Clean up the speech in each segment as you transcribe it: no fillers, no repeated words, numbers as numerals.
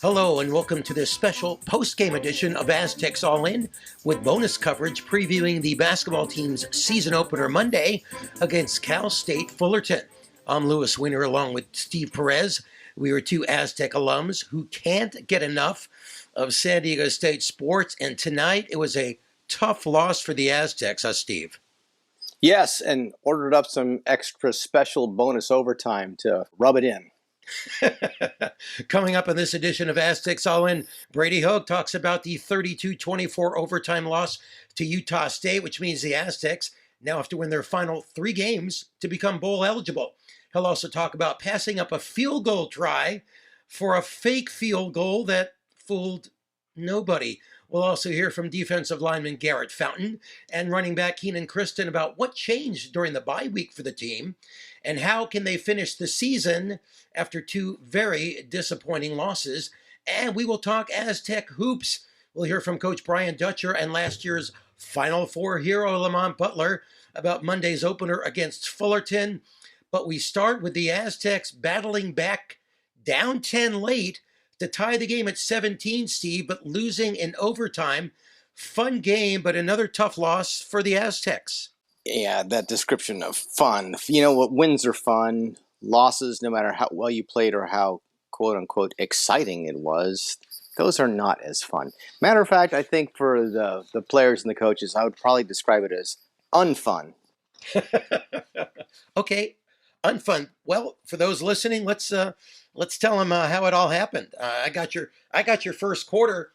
Hello and welcome to this special post-game edition of Aztecs All In with bonus coverage previewing the basketball team's season opener Monday against Cal State Fullerton. I'm Weiner along with Steve Perez. We are two Aztec alums who can't get enough of San Diego State sports, and tonight it was a tough loss for the Aztecs, Steve? Yes, and ordered up some extra special bonus overtime to rub it in. Coming up in this edition of Aztecs All In, Brady Hoke talks about the 32-24 overtime loss to Utah State, which means the Aztecs now have to win their final 3 games to become bowl eligible. He'll also talk about passing up a field goal try for a fake field goal that fooled nobody. We'll also hear from defensive lineman Garrett and running back Kenon Christon about what changed during the bye week for the team and how can they finish the season after 2 very disappointing losses. And we will talk Aztec hoops. We'll hear from Coach Brian Dutcher and last year's Final Four hero Lamont Butler about Monday's opener against Fullerton. But we start with the Aztecs battling back down 10 late to tie the game at 17, Steve, but losing in overtime. Fun game, but another tough loss for the Aztecs. Yeah, that description of fun. You know what? Wins are fun. Losses, no matter how well you played or how quote-unquote exciting it was, those are not as fun. Matter of fact, I think for the players and the coaches, I would probably describe it as unfun. Okay, unfun. Well, for those listening, let's tell them how it all happened. I got your first quarter.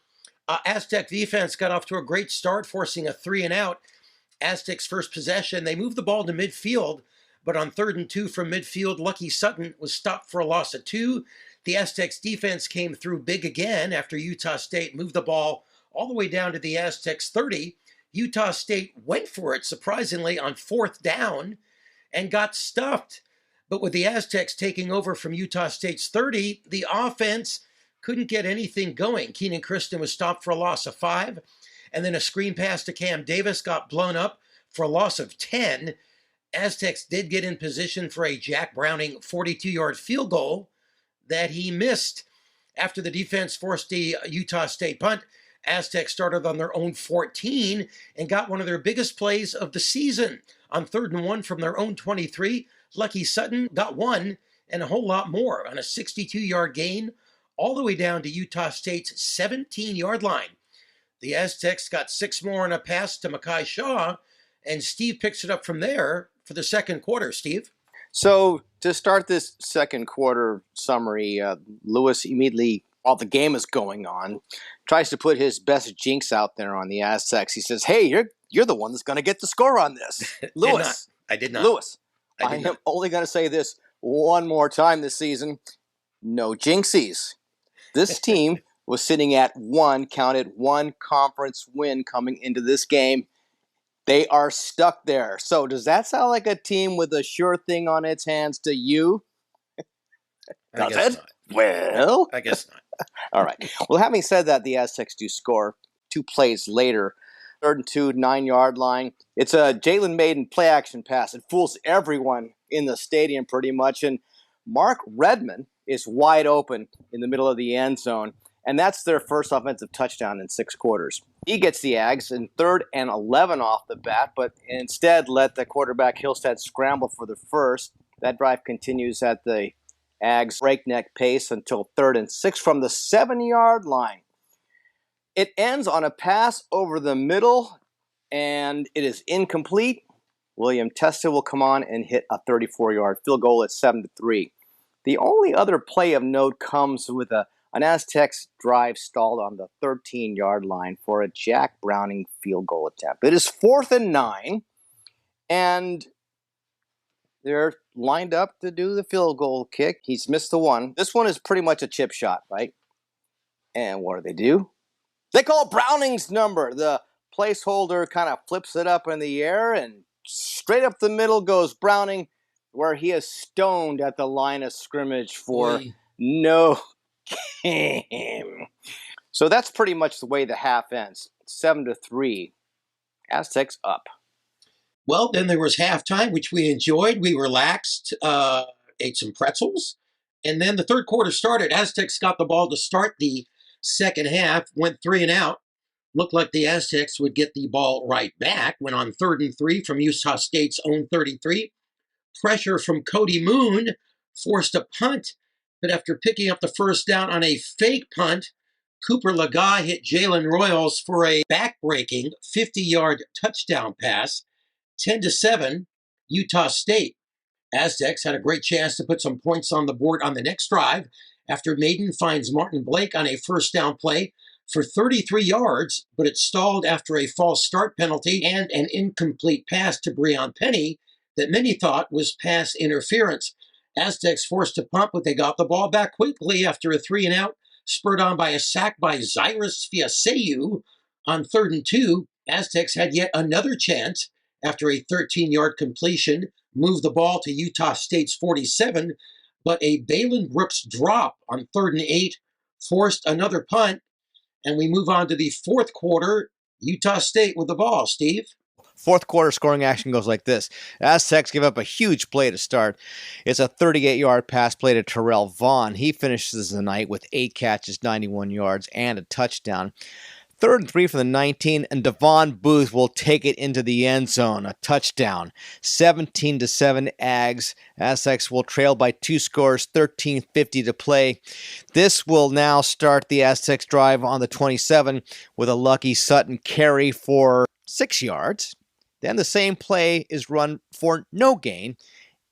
Aztec defense got off to a great start, forcing a 3 and out. Aztecs' first possession, they moved the ball to midfield, but on 3rd and 2 from midfield, Lucky Sutton was stopped for a loss of 2. The Aztecs defense came through big again after Utah State moved the ball all the way down to the Aztecs 30. Utah State went for it, surprisingly, on 4th down and got stuffed. But with the Aztecs taking over from Utah State's 30, the offense couldn't get anything going. Kenon Christon was stopped for a loss of 5. And then a screen pass to Cam Davis got blown up for a loss of 10. Aztecs did get in position for a Jack Browning 42-yard field goal that he missed. After the defense forced a Utah State punt, Aztecs started on their own 14 and got one of their biggest plays of the season. On 3rd and 1 from their own 23, Lucky Sutton got 1 and a whole lot more on a 62-yard gain all the way down to Utah State's 17-yard line. The Aztecs got 6 more on a pass to Mekhi Shaw, and Steve picks it up from there for the second quarter. Steve? So to start this second quarter summary, Lewis immediately, while the game is going on, tries to put his best jinx out there on the Aztecs. He says, "Hey, you're the one that's going to get the score on this." Lewis. I did not. Lewis, I am only going to say this one more time this season. No jinxies. This team was sitting at one conference win coming into this game. They are stuck there. So does that sound like a team with a sure thing on its hands to you? Does it? Not. Well, I guess not. All right. Well, having said that, the Aztecs do score 2 plays later. 3rd and 2, 9-yard line. It's a Jalen Maiden play-action pass. It fools everyone in the stadium pretty much. And Mark Redmond is wide open in the middle of the end zone. And that's their first offensive touchdown in 6 quarters. He gets the Ags in 3rd and 11 off the bat, but instead let the quarterback Hillstead scramble for the first. That drive continues at the Ags' breakneck pace until 3rd and 6 from the 7-yard line. It ends on a pass over the middle, and it is incomplete. William Testa will come on and hit a 34-yard field goal at 7-3. The only other play of note comes with an Aztecs drive stalled on the 13-yard line for a Jack Browning field goal attempt. It is 4th and 9, and they're lined up to do the field goal kick. He's missed the one. This one is pretty much a chip shot, right? And what do? They call Browning's number. The placeholder kind of flips it up in the air, and straight up the middle goes Browning, where he is stoned at the line of scrimmage for no game. So that's pretty much the way the half ends. 7-3. Aztecs up. Well, then there was halftime, which we enjoyed. We relaxed, ate some pretzels, And then the third quarter started. Aztecs got the ball to start the second half, went 3 and out. Looked like the Aztecs would get the ball right back. Went on 3rd and 3 from Utah State's own 33. Pressure from Cody Moon forced a punt, but after picking up the first down on a fake punt, Cooper Lagai hit Jalen Royals for a back-breaking 50-yard touchdown pass. 10-7, Utah State. Aztecs had a great chance to put some points on the board on the next drive after Maiden finds Martin Blake on a first down play for 33 yards, but it stalled after a false start penalty and an incomplete pass to Breon Penny that many thought was pass interference. Aztecs forced to punt, but they got the ball back quickly after a 3 and out, spurred on by a sack by Zyrus Fiaseyu on 3rd and 2. Aztecs had yet another chance after a 13-yard completion, moved the ball to Utah State's 47, but a Balin Brooks drop on 3rd and 8 forced another punt, and we move on to the fourth quarter. Utah State with the ball. Steve? Fourth quarter scoring action goes like this. Aztecs give up a huge play to start. It's a 38-yard pass play to Terrell Vaughn. He finishes the night with 8 catches, 91 yards, and a touchdown. 3rd and 3 from the 19, and Devon Booth will take it into the end zone. A touchdown. 17-7 Ags. Aztecs will trail by 2 scores, 13:50 to play. This will now start the Aztecs drive on the 27 with a Lucky Sutton carry for 6 yards. Then the same play is run for no gain,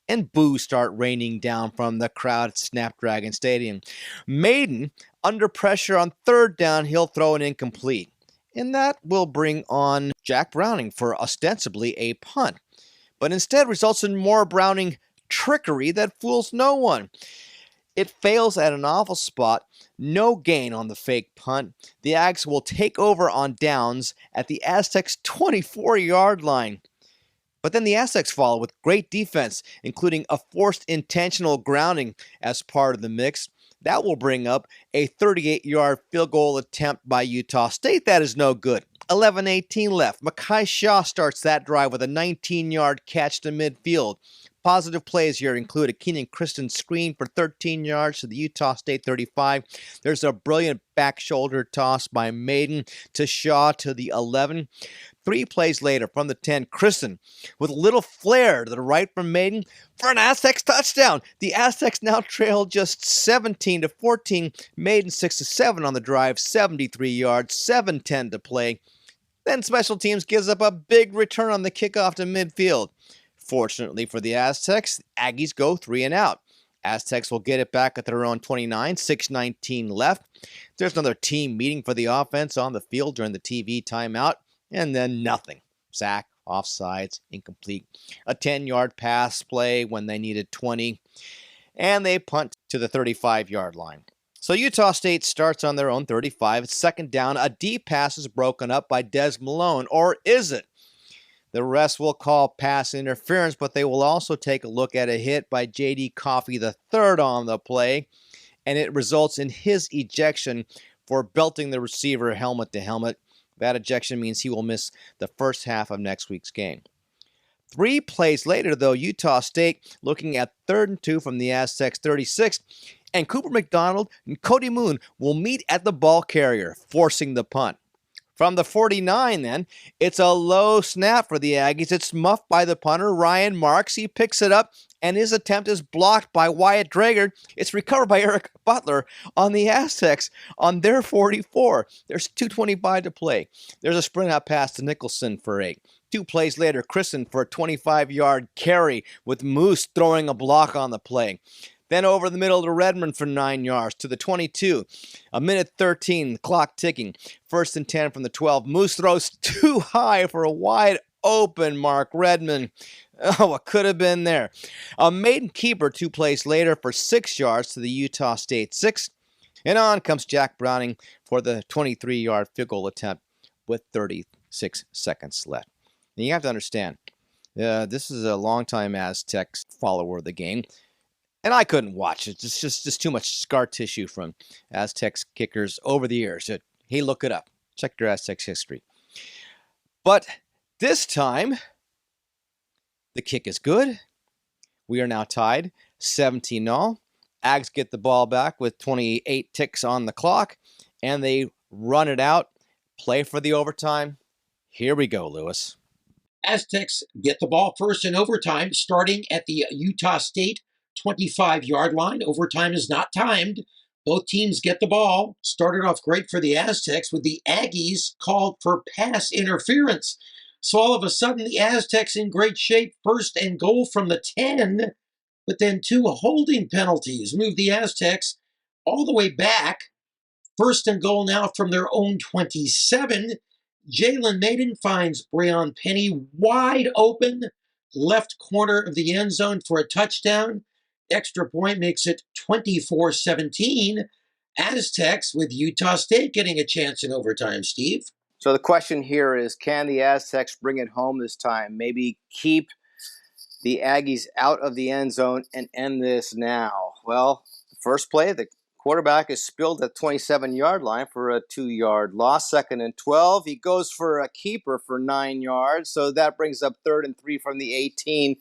and boos start raining down from the crowd at Snapdragon Stadium. Maiden, under pressure on 3rd down, he'll throw an incomplete. And that will bring on Jack Browning for ostensibly a punt. But instead results in more Browning trickery that fools no one. It fails at an awful spot. No gain on the fake punt. The Ags will take over on downs at the Aztecs' 24-yard line. But then the Aztecs follow with great defense, including a forced intentional grounding as part of the mix. That will bring up a 38-yard field goal attempt by Utah State. That is no good. 11:18 left. Makai Shaw starts that drive with a 19-yard catch to midfield. Positive plays here include a Kenon Christon screen for 13 yards to the Utah State 35. There's a brilliant back shoulder toss by Maiden to Shaw to the 11. 3 plays later from the 10, Christon with a little flare to the right from Maiden for an Aztecs touchdown. The Aztecs now trail just 17-14. Maiden 6-7 on the drive, 73 yards, 7:10 to play. Then special teams gives up a big return on the kickoff to midfield. Fortunately for the Aztecs, Aggies go 3 and out. Aztecs will get it back at their own 29, 6:19 left. There's another team meeting for the offense on the field during the TV timeout, and then nothing. Sack, offsides, incomplete. A 10-yard pass play when they needed 20, and they punt to the 35-yard line. So Utah State starts on their own 35. It's 2nd down. A deep pass is broken up by Des Malone, or is it? The rest will call pass interference, but they will also take a look at a hit by J.D. Coffey III on the play, and it results in his ejection for belting the receiver helmet to helmet. That ejection means he will miss the first half of next week's game. 3 plays later, though, Utah State looking at 3rd and 2 from the Aztecs 36, and Cooper McDonald and Cody Moon will meet at the ball carrier, forcing the punt. From the 49, then, it's a low snap for the Aggies. It's muffed by the punter, Ryan Marks. He picks it up, and his attempt is blocked by Wyatt Drager. It's recovered by Eric Butler on the Aztecs on their 44. There's 2:25 to play. There's a sprint out pass to Nicholson for 8. 2 plays later, Christon for a 25-yard carry with Moose throwing a block on the play. Then over the middle to Redmond for 9 yards to the 22. 1:13, the clock ticking. 1st and 10 from the 12. Moose throws too high for a wide open Mark Redmond. Oh, what could have been there? A Maiden keeper 2 plays later for 6 yards to the Utah State 6. And on comes Jack Browning for the 23-yard field goal attempt with 36 seconds left. And you have to understand, this is a longtime Aztecs follower of the game. And I couldn't watch it. It's just too much scar tissue from Aztecs kickers over the years. Hey, look it up. Check your Aztecs history. But this time, the kick is good. We are now tied 17-all. Ags get the ball back with 28 ticks on the clock, and they run it out, play for the overtime. Here we go, Lewis. Aztecs get the ball first in overtime, starting at the Utah State 25-yard line. Overtime is not timed. Both teams get the ball. Started off great for the Aztecs with the Aggies called for pass interference. So all of a sudden, the Aztecs in great shape, first and goal from the 10, but then two holding penalties moved the Aztecs all the way back. First and goal now from their own 27. Jalen Maiden finds Breon Penny wide open, left corner of the end zone for a touchdown. Extra point makes it 24-17. Aztecs with Utah State getting a chance in overtime, Steve. So the question here is, can the Aztecs bring it home this time? Maybe keep the Aggies out of the end zone and end this now. Well, the first play, the quarterback is spilled at the 27-yard line for a 2-yard loss. 2nd and 12. He goes for a keeper for 9 yards. So that brings up 3rd and 3 from the 18.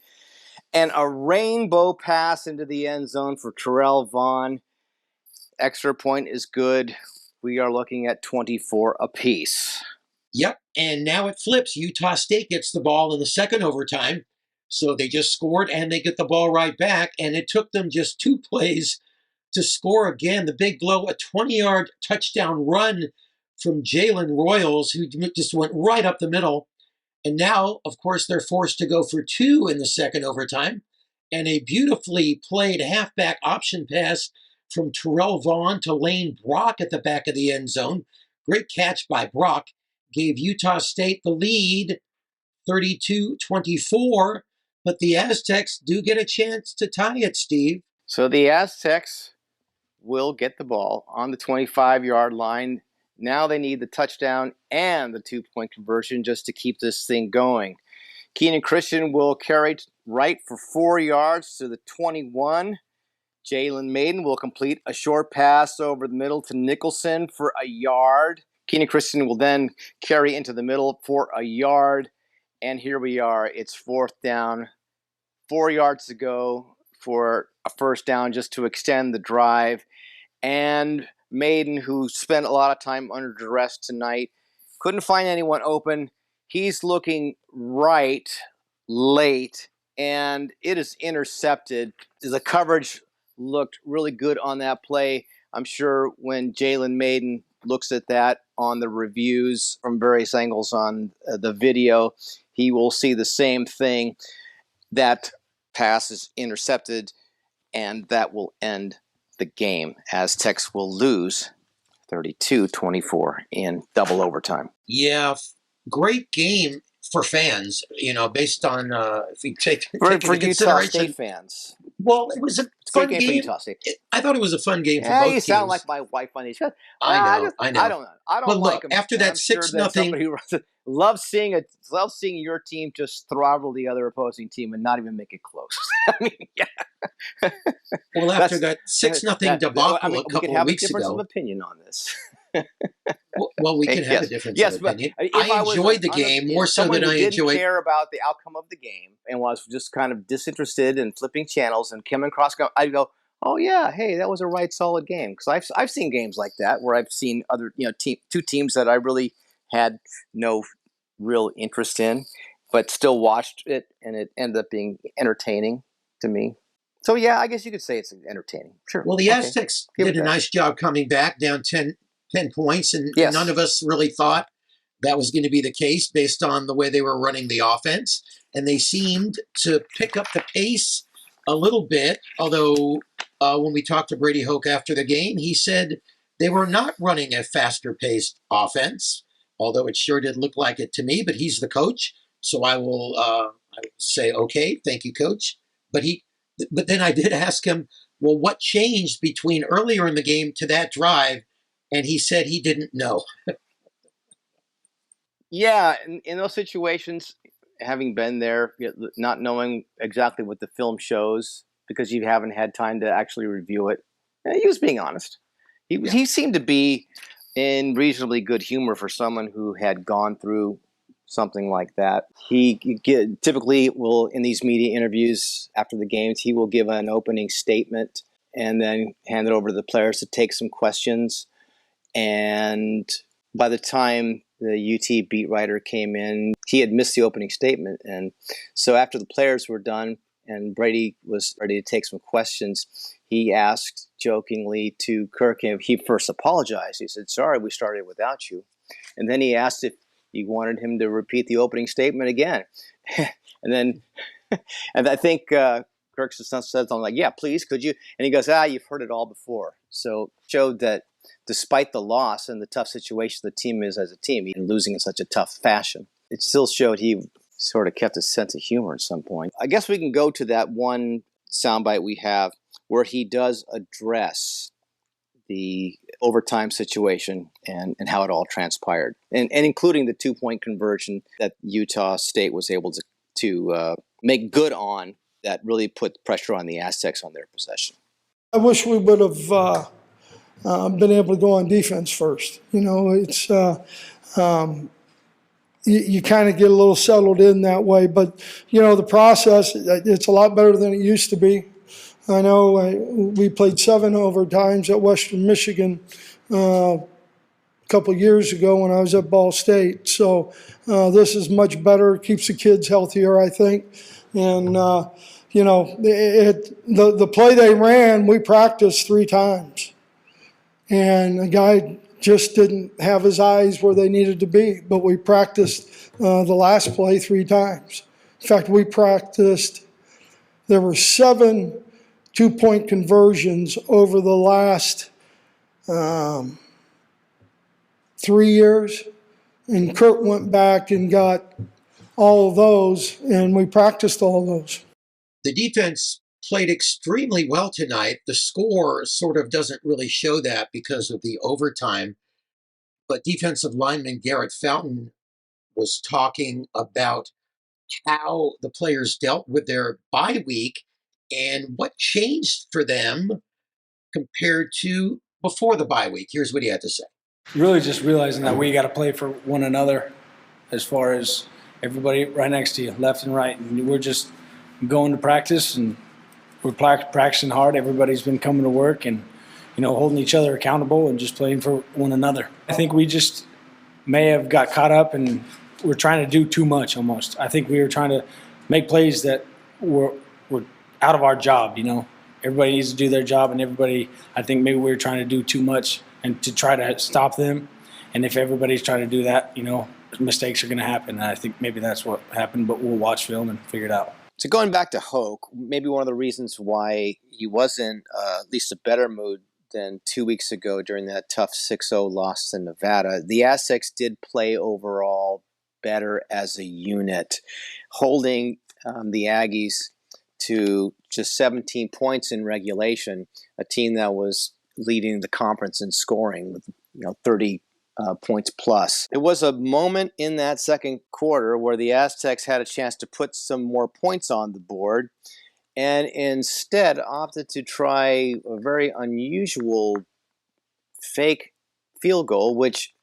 And a rainbow pass into the end zone for Terrell Vaughn. Extra point is good. We are looking at 24 apiece. Yep, and now it flips. Utah State gets the ball in the second overtime. So they just scored and they get the ball right back. And it took them just 2 plays to score again. The big blow, a 20-yard touchdown run from Jalen Royals, who just went right up the middle. And now, of course, they're forced to go for 2 in the second overtime. And a beautifully played halfback option pass from Terrell Vaughn to Lane Brock at the back of the end zone. Great catch by Brock. Gave Utah State the lead, 32-24. But the Aztecs do get a chance to tie it, Steve. So the Aztecs will get the ball on the 25-yard line. Now they need the touchdown and the 2-point conversion just to keep this thing going. Kenon Christon will carry right for 4 yards to the 21. Jalen Maiden will complete a short pass over the middle to Nicholson for a yard. Kenon Christon will then carry into the middle for a yard. And here we are. It's 4th down. 4 yards to go for a first down just to extend the drive. And Maiden, who spent a lot of time under duress tonight, couldn't find anyone open. He's looking right late, and it is intercepted. The coverage looked really good on that play. I'm sure when Jalen Maiden looks at that on the reviews from various angles on the video, he will see the same thing. That pass is intercepted, and that will end the game. Aztecs will lose 32-24 in double overtime. Yeah, great game for fans, based on if we take For into Utah consideration. State fans. Well, it was a fun Great game for Utah State. I thought it was a fun game for Yeah, both you teams. sound like my wife on these shows. I know. I don't know. I don't But like look, them. after that 6-0, somebody who loves seeing your team just throttle the other opposing team and not even make it close. I mean, yeah. Well, after that 6-0 debacle a couple we could of have weeks a difference ago. of opinion on this. Well, we can have a difference of opinion. I enjoyed the game more so than I enjoyed. Didn't care about the outcome of the game and was just kind of disinterested in flipping channels and coming across. I'd go, oh yeah, hey, that was a right solid game, because I've seen games like that where I've seen other two teams that I really had no real interest in, but still watched it, and it ended up being entertaining to me. So yeah, I guess you could say it's entertaining. Sure. Well, the Aztecs did a nice job coming back down 10 points, and Yes. none of us really thought that was going to be the case based on the way they were running the offense. And they seemed to pick up the pace a little bit, although when we talked to Brady Hoke after the game, he said they were not running a faster-paced offense, although it sure did look like it to me, but he's the coach, so I will say, okay, thank you, coach. But then I did ask him, well, what changed between earlier in the game to that drive? And he said he didn't know. Yeah, in those situations, having been there, not knowing exactly what the film shows because you haven't had time to actually review it, he was being honest. He seemed to be in reasonably good humor for someone who had gone through something like that. He typically will, in these media interviews after the games, he will give an opening statement and then handed over to the players to take some questions. And by the time the UT beat writer came in, he had missed the opening statement. And so after the players were done and Brady was ready to take some questions, he asked jokingly to Kirk, and he first apologized. He said, "Sorry, we started without you." And then he asked if he wanted him to repeat the opening statement again. And then, and I think Kirk said something like, "Yeah, please, could you?" And he goes, "You've heard it all before." So it showed that despite the loss and the tough situation the team is as a team, even losing in such a tough fashion, it still showed he sort of kept a sense of humor at some point. I guess we can go to that one soundbite we have where he does address the overtime situation and how it all transpired, and including the 2-point conversion that Utah State was able to make good on that really put pressure on the Aztecs on their possession. I wish we would have been able to go on defense first. It's you kind of get a little settled in that way. But, the process, it's a lot better than it used to be. I know we played 7 overtimes at Western Michigan a couple of years ago when I was at Ball State. So this is much better, keeps the kids healthier, I think. And, the play they ran, we practiced 3 times. And the guy just didn't have his eyes where they needed to be. But we practiced the last play 3 times. In fact, there were 7 2-point conversions over the last 3 years. And Kurt went back and got all of those, and we practiced all of those. The defense played extremely well tonight. The score sort of doesn't really show that because of the overtime. But defensive lineman Garrett was talking about how the players dealt with their bye week and what changed for them compared to before the bye week. Here's what he had to say. Really just realizing that we got to play for one another as far as everybody right next to you, left and right. And we're just going to practice, and we're practicing hard. Everybody's been coming to work and, holding each other accountable and just playing for one another. I think we just may have got caught up and we're trying to do too much almost. I think we were trying to make plays that were out of our job, Everybody needs to do their job, and I think maybe we were trying to do too much and to try to stop them. And if everybody's trying to do that, mistakes are going to happen. And I think maybe that's what happened, but we'll watch film and figure it out. So going back to Hoke, maybe one of the reasons why he wasn't at least a better mood than 2 weeks ago during that tough 6-0 loss to Nevada, the Aztecs did play overall better as a unit, holding the Aggies to just 17 points in regulation, a team that was leading the conference in scoring with 30 points plus. It was a moment in that second quarter where the Aztecs had a chance to put some more points on the board, and instead opted to try a very unusual fake field goal, which,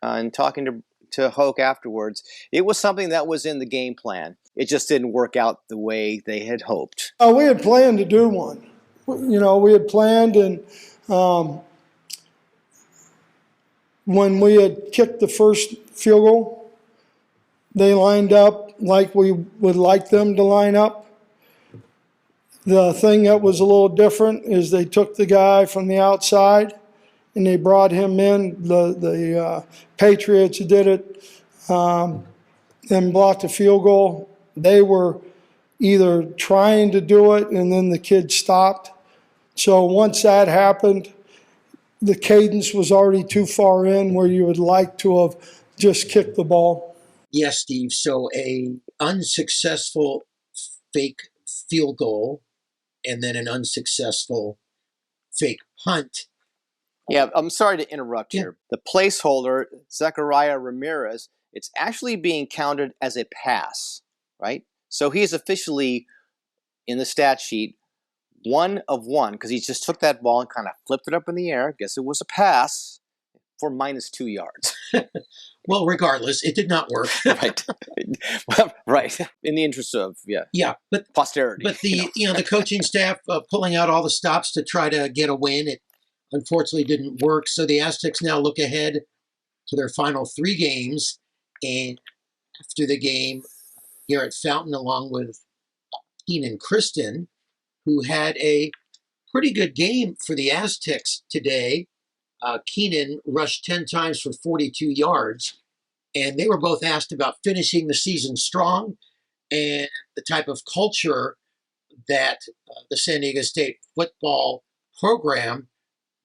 in talking to Hoke afterwards, it was something that was in the game plan. It just didn't work out the way they had hoped. We had planned to do one. We had planned, and when we had kicked the first field goal, they lined up like we would like them to line up. The thing that was a little different is they took the guy from the outside and they brought him in. The Patriots did it and blocked the field goal. They were either trying to do it and then the kid stopped. So once that happened, the cadence was already too far in where you would like to have just kicked the ball. Yes, Steve. So a unsuccessful fake field goal and then an unsuccessful fake punt. Yeah, I'm sorry to interrupt here. The placeholder, Zachariah Ramirez, it's actually being counted as a pass, right? So he's officially, in the stat sheet, 1 of 1, because he just took that ball and kind of flipped it up in the air. Guess it was a pass. for -2 yards. Well, regardless, it did not work. Right. Well, right. In the interest of, Yeah, but posterity. the coaching staff pulling out all the stops to try to get a win, it unfortunately didn't work. So the Aztecs now look ahead to their final 3 games, and after the game, Garrett Fountain, along with Kenon and Christon, who had a pretty good game for the Aztecs today. Kenon rushed 10 times for 42 yards, and they were both asked about finishing the season strong and the type of culture that the San Diego State football program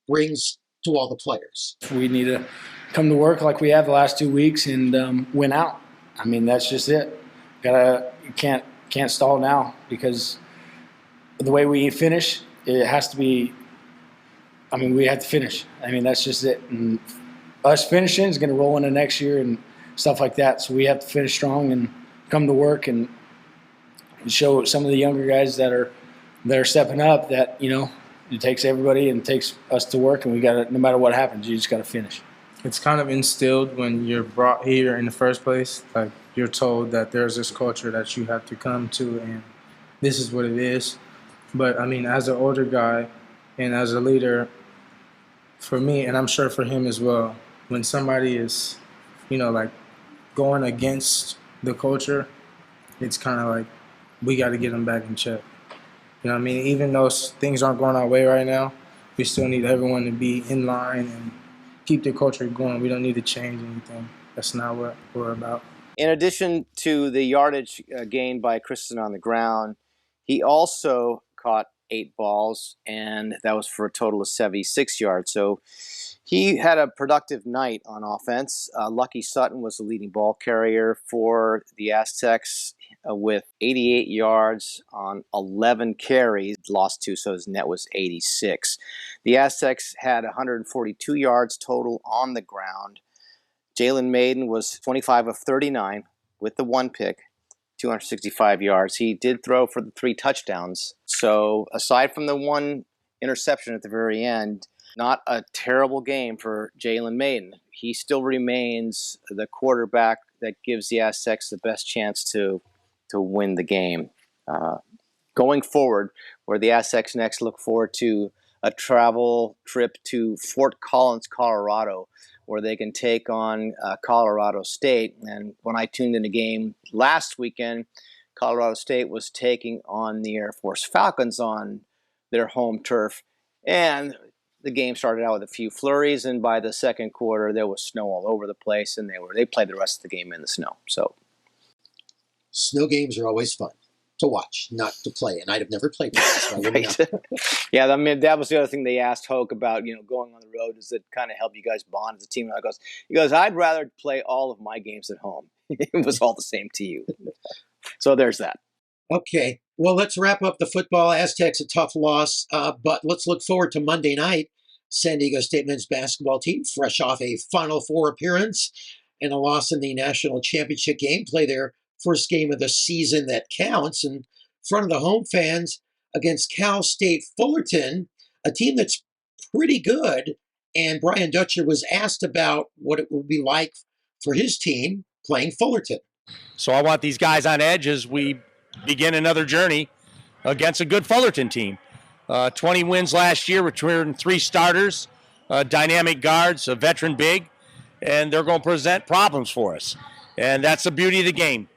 brings to all the players. We need to come to work like we have the last 2 weeks and win out. I mean, that's just it. You can't stall now, because the way we finish, it has to be. I mean, we have to finish. I mean, that's just it. And us finishing is going to roll into next year and stuff like that. So we have to finish strong and come to work and show some of the younger guys that are stepping up that, it takes everybody and it takes us to work, and we got to, no matter what happens, you just got to finish. It's kind of instilled when you're brought here in the first place. Like, you're told that there's this culture that you have to come to, and this is what it is. But, I mean, as an older guy and as a leader, for me, and I'm sure for him as well, when somebody is, like going against the culture, it's kind of like we got to get them back in check. You know what I mean? Even though things aren't going our way right now, we still need everyone to be in line and keep the culture going. We don't need to change anything. That's not what we're about. In addition to the yardage gained by Christon on the ground, he also caught 8 balls, and that was for a total of 76 yards. So he had a productive night on offense. Lucky Sutton was the leading ball carrier for the Aztecs with 88 yards on 11 carries. Lost 2, so his net was 86. The Aztecs had 142 yards total on the ground. Jalen Maiden was 25 of 39 with the 1 pick, 265 yards. He did throw for the 3 touchdowns. So aside from the 1 interception at the very end, not a terrible game for Jalen Maiden. He still remains the quarterback that gives the Aztecs the best chance to win the game. Going forward, where the Aztecs next look forward to a travel trip to Fort Collins, Colorado, where they can take on Colorado State. And when I tuned in the game last weekend, Colorado State was taking on the Air Force Falcons on their home turf. And the game started out with a few flurries, and by the second quarter, there was snow all over the place, and they played the rest of the game in the snow. So, snow games are always fun to watch, not to play. And I'd have never played one, so I wouldn't know. Yeah, I mean, that was the other thing they asked Hoke about, going on the road. Does it kind of help you guys bond as a team? And he goes, I'd rather play all of my games at home. It was all the same to you. So there's that. Okay, well, let's wrap up the football. Aztecs a tough loss, but let's look forward to Monday night. San Diego State men's basketball team, fresh off a Final Four appearance and a loss in the national championship game, play their first game of the season that counts in front of the home fans against Cal State Fullerton, a team that's pretty good. And Brian Dutcher was asked about what it would be like for his team playing Fullerton. So I want these guys on edge as we begin another journey against a good Fullerton team. 20 wins last year, returned 3 starters, dynamic guards, a veteran big, and they're going to present problems for us. And that's the beauty of the game.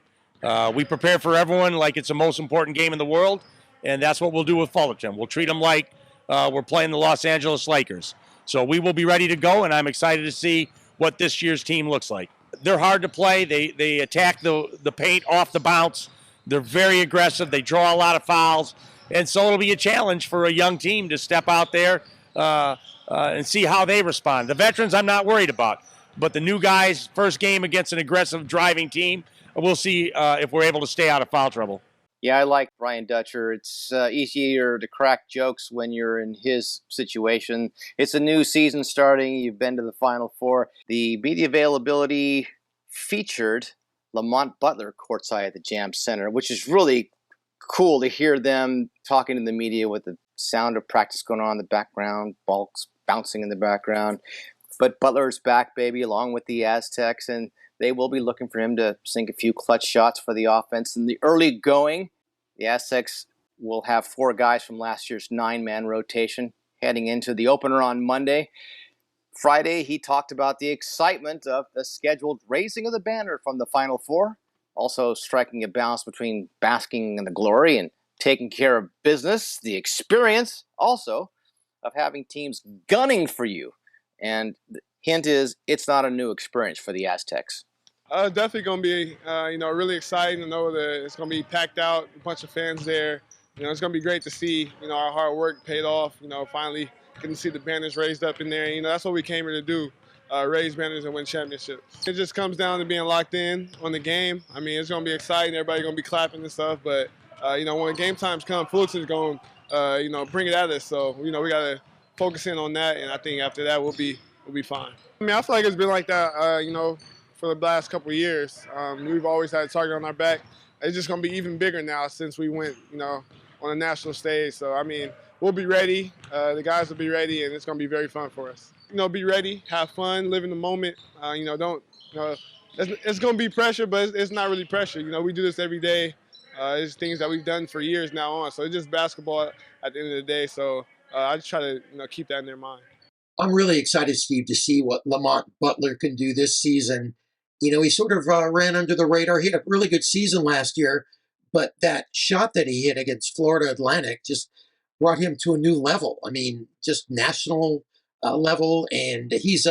We prepare for everyone like it's the most important game in the world, and that's what we'll do with Fullerton. We'll treat them like we're playing the Los Angeles Lakers. So we will be ready to go, and I'm excited to see what this year's team looks like. They're hard to play. They attack the paint off the bounce. They're very aggressive. They draw a lot of fouls. And so it'll be a challenge for a young team to step out there and see how they respond. The veterans I'm not worried about. But the new guys, first game against an aggressive driving team, we'll see if we're able to stay out of foul trouble. Yeah, I like Brian Dutcher. It's easier to crack jokes when you're in his situation. It's a new season starting. You've been to the Final Four. The media availability featured Lamont Butler courtside at the Jam Center, which is really cool to hear them talking to the media with the sound of practice going on in the background, balls bouncing in the background. But Butler's back, baby, along with the Aztecs, and they will be looking for him to sink a few clutch shots for the offense. In the early going, the Aztecs will have 4 guys from last year's 9-man rotation heading into the opener on Monday. Friday, he talked about the excitement of the scheduled raising of the banner from the Final Four, also striking a balance between basking in the glory and taking care of business, the experience also of having teams gunning for you. And the hint is, it's not a new experience for the Aztecs. Definitely going to be, really exciting to know that it's going to be packed out, a bunch of fans there. It's going to be great to see, our hard work paid off, finally getting to see the banners raised up in there. That's what we came here to do, raise banners and win championships. It just comes down to being locked in on the game. It's going to be exciting. Everybody's going to be clapping and stuff. But, when game times come, Fullerton's going to, bring it at us. So, we got to focus in on that. And I think after that, we'll be fine. I feel like it's been like that, for the last couple of years. We've always had a target on our back. It's just going to be even bigger now since we went, on a national stage. So, we'll be ready. The guys will be ready, and it's going to be very fun for us. Be ready, have fun, live in the moment. It's going to be pressure, but it's not really pressure. We do this every day. It's things that we've done for years now on. So it's just basketball at the end of the day. So I just try to, keep that in their mind. I'm really excited, Steve, to see what Lamont Butler can do this season. He sort of ran under the radar. He had a really good season last year, but that shot that he hit against Florida Atlantic just brought him to a new level. Just national level, and he's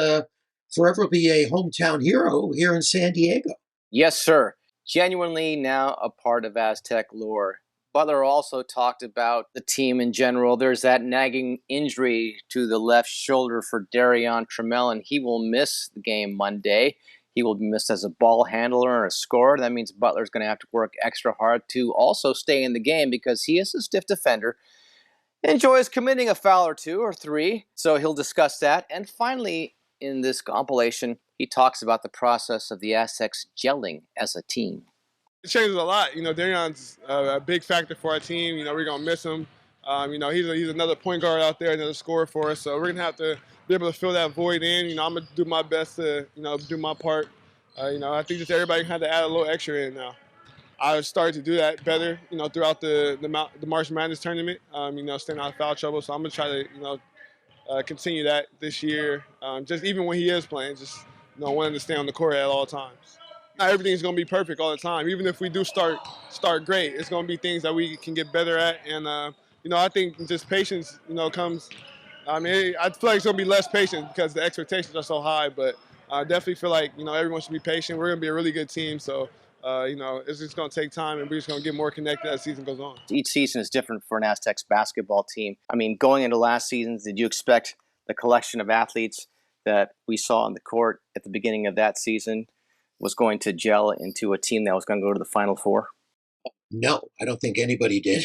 forever be a hometown hero here in San Diego. Yes, sir. Genuinely now a part of Aztec lore. Butler also talked about the team in general. There's that nagging injury to the left shoulder for Darion Trammell, and he will miss the game Monday. He will be missed as a ball handler and a scorer. That means Butler's going to have to work extra hard to also stay in the game because he is a stiff defender. Enjoys committing a foul or 2 or 3, so he'll discuss that. And finally, in this compilation, he talks about the process of the Aztecs gelling as a team. It changes a lot. Darion's a big factor for our team. We're going to miss him. He's another point guard out there, another scorer for us. So we're going to have to be able to fill that void in. I'm going to do my best to, do my part. I think just everybody had to add a little extra in now. I started to do that better, throughout the March Madness tournament, staying out of foul trouble. So I'm going to try to, continue that this year. Just even when he is playing, just, wanting to stay on the court at all times. Not everything's going to be perfect all the time. Even if we do start great, it's going to be things that we can get better at. And, I think just patience, comes. I feel like it's going to be less patience because the expectations are so high. But I definitely feel like, everyone should be patient. We're going to be a really good team. So, it's just going to take time, and we're just going to get more connected as the season goes on. Each season is different for an Aztecs basketball team. Going into last season, did you expect the collection of athletes that we saw on the court at the beginning of that season was going to gel into a team that was going to go to the Final Four? No, I don't think anybody did.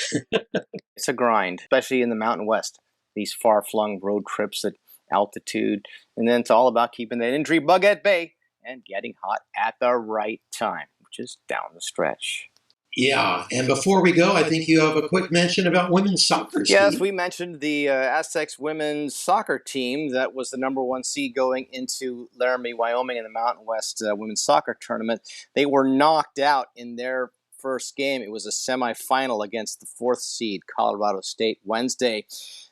It's a grind, especially in the Mountain West. These far-flung road trips at altitude. And then it's all about keeping that injury bug at bay and getting hot at the right time, which is down the stretch. Yeah, and before we go, I think you have a quick mention about women's soccer. Yes, Steve. we mentioned the Aztecs women's soccer team that was the #1 seed going into Laramie, Wyoming in the Mountain West women's soccer tournament. They were knocked out in their first game. It was a semifinal against the 4th seed, Colorado State, Wednesday.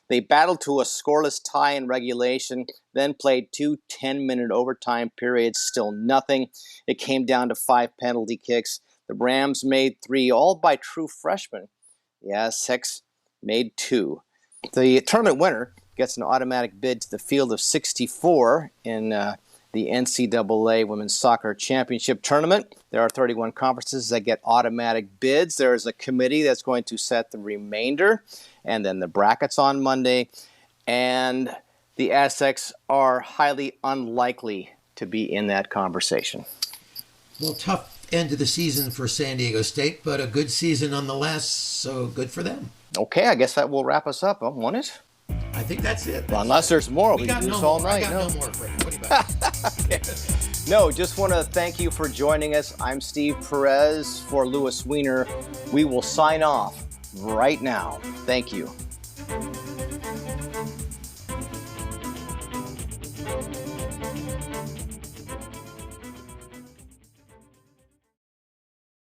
They battled to a scoreless tie in regulation, then played 2 10-minute overtime periods, still nothing. It came down to 5 penalty kicks. The Rams made 3, all by true freshmen. The Aztecs made 2. The tournament winner gets an automatic bid to the field of 64 in the NCAA Women's Soccer Championship Tournament. There are 31 conferences that get automatic bids. There's a committee that's going to set the remainder, and then the brackets on Monday. And the Aztecs are highly unlikely to be in that conversation. Well, tough end of the season for San Diego State, but a good season nonetheless, so good for them. Okay, I guess that will wrap us up, won't it? I think that's it. Well, unless there's more, we got can do no this all more. night. I got no more, Brady. What about it? No, just want to thank you for joining us. I'm Steve Perez for Lewis Weiner. We will sign off right now. Thank you.